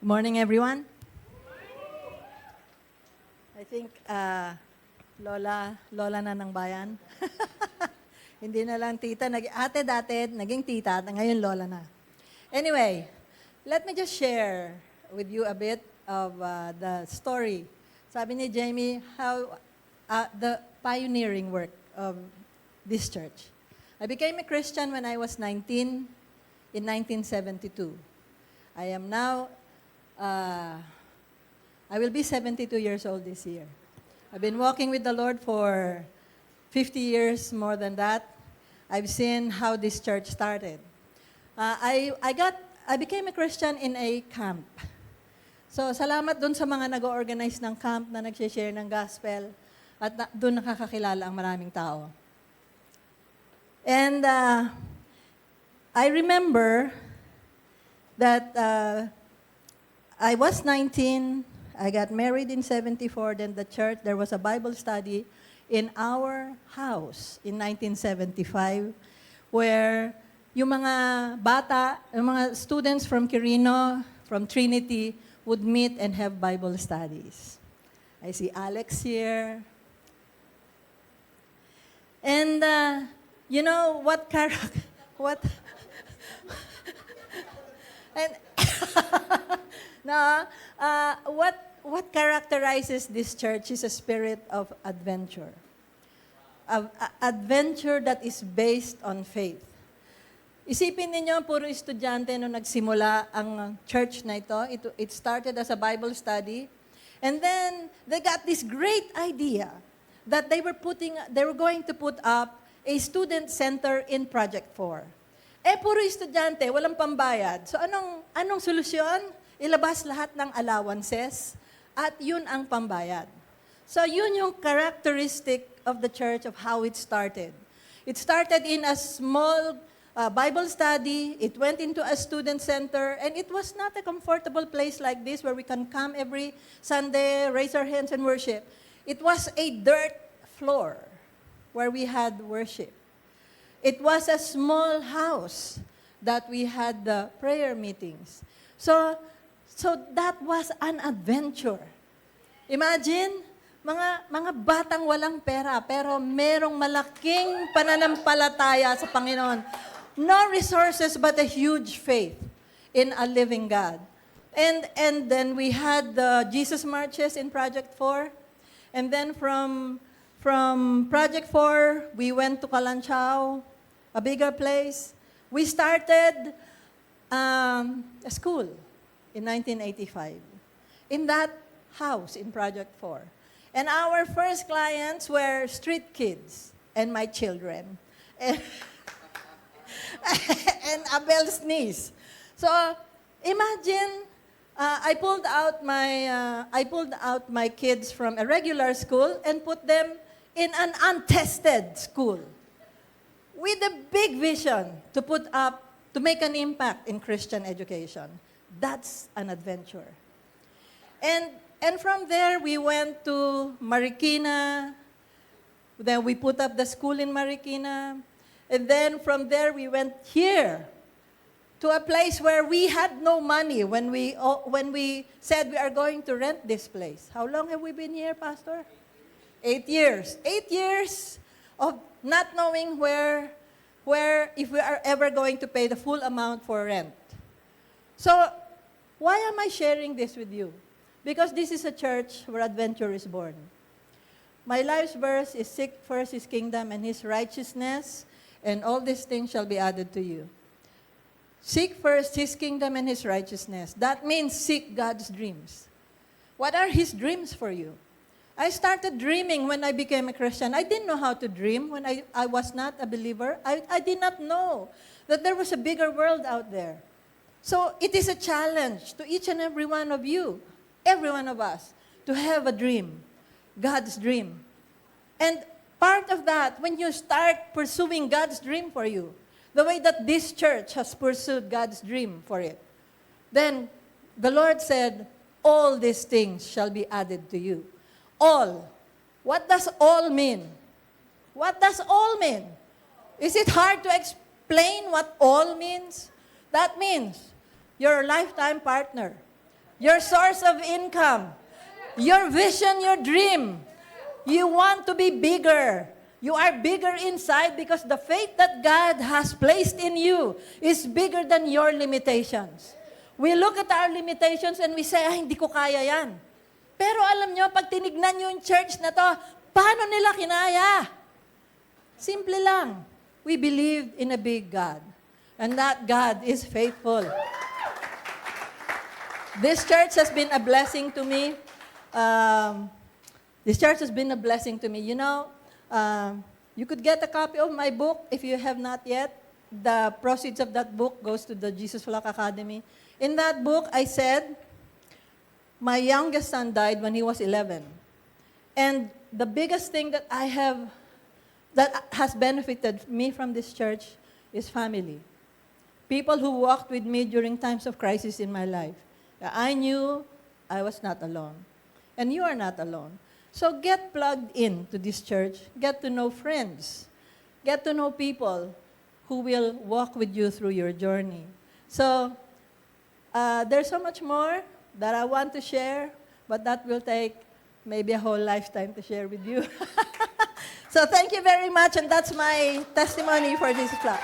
Good morning, everyone. I think lola na ng bayan. Hindi na lang tita, ate dati, naging tita, at ngayon lola na. Anyway, let me just share with you a bit of the story. Sabi ni Jamie, how the pioneering work of this church. I became a Christian when I was 19 in 1972. I am now I will be 72 years old this year. I've been walking with the Lord for 50 years, more than that. I've seen how this church started. I became a Christian in a camp. So, salamat dun sa mga nag-organize ng camp na nag-share ng gospel at dun nakakakilala ang maraming tao. And I remember that I was 19, I got married in 74, then the church, there was a Bible study in our house in 1975 where yung mga bata, yung mga students from Quirino, from Trinity, would meet and have Bible studies. I see Alex here. And you know what and now, what characterizes this church is a spirit of adventure. Adventure that is based on faith. Isipin ninyo, puro estudyante nung nagsimula ang church na ito. It started as a Bible study. And then, they got this great idea that they were going to put up a student center in Project 4. Puro estudyante, walang pambayad. So, anong solusyon? Ilabas lahat ng allowances at yun ang pambayad. So yun yung characteristic of the church of how it started. It started in a small Bible study. It went into a student center, and it was not a comfortable place like this where we can come every Sunday, raise our hands and worship. It was a dirt floor where we had worship. It was a small house that we had the prayer meetings. So that was an adventure. Imagine, mga batang walang pera, pero merong malaking pananampalataya sa Panginoon. No resources, but a huge faith in a living God. And then we had the Jesus Marches in Project 4. And then from Project 4, we went to Kalanchao, a bigger place. We started a school in 1985, in that house in Project 4. And our first clients were street kids and my children, and Abel's niece. So imagine, I pulled out my kids from a regular school and put them in an untested school with a big vision to make an impact in Christian education. That's an adventure. And from there, we went to Marikina. Then we put up the school in Marikina. And then from there, we went here to a place where we had no money when we said we are going to rent this place. How long have we been here, Pastor? 8 years. 8 years of not knowing where if we are ever going to pay the full amount for rent. So, why am I sharing this with you? Because this is a church where adventure is born. My life's verse is seek first His kingdom and His righteousness, and all these things shall be added to you. Seek first His kingdom and His righteousness. That means seek God's dreams. What are His dreams for you? I started dreaming when I became a Christian. I didn't know how to dream when I was not a believer. I did not know that there was a bigger world out there. So it is a challenge to each and every one of you, every one of us, to have a dream, God's dream. And part of that, when you start pursuing God's dream for you, the way that this church has pursued God's dream for it, then the Lord said, all these things shall be added to you. All. What does all mean? What does all mean? Is it hard to explain what all means? That means your lifetime partner, your source of income, your vision, your dream. You want to be bigger. You are bigger inside because the faith that God has placed in you is bigger than your limitations. We look at our limitations and we say, hindi ko kaya yan. Pero alam nyo, pag tinignan nyo yung church na to, paano nila kinaya? Simple lang. We believed in a big God. And that God is faithful. This church has been a blessing to me. This church has been a blessing to me. You know, you could get a copy of my book if you have not yet. The proceeds of that book goes to the Jesus Flock Academy. In that book, I said, my youngest son died when he was 11. And the biggest thing that that has benefited me from this church is family. People who walked with me during times of crisis in my life. I knew I was not alone. And you are not alone. So get plugged in to this church. Get to know friends. Get to know people who will walk with you through your journey. So there's so much more that I want to share, but that will take maybe a whole lifetime to share with you. So thank you very much, and that's my testimony for this flock.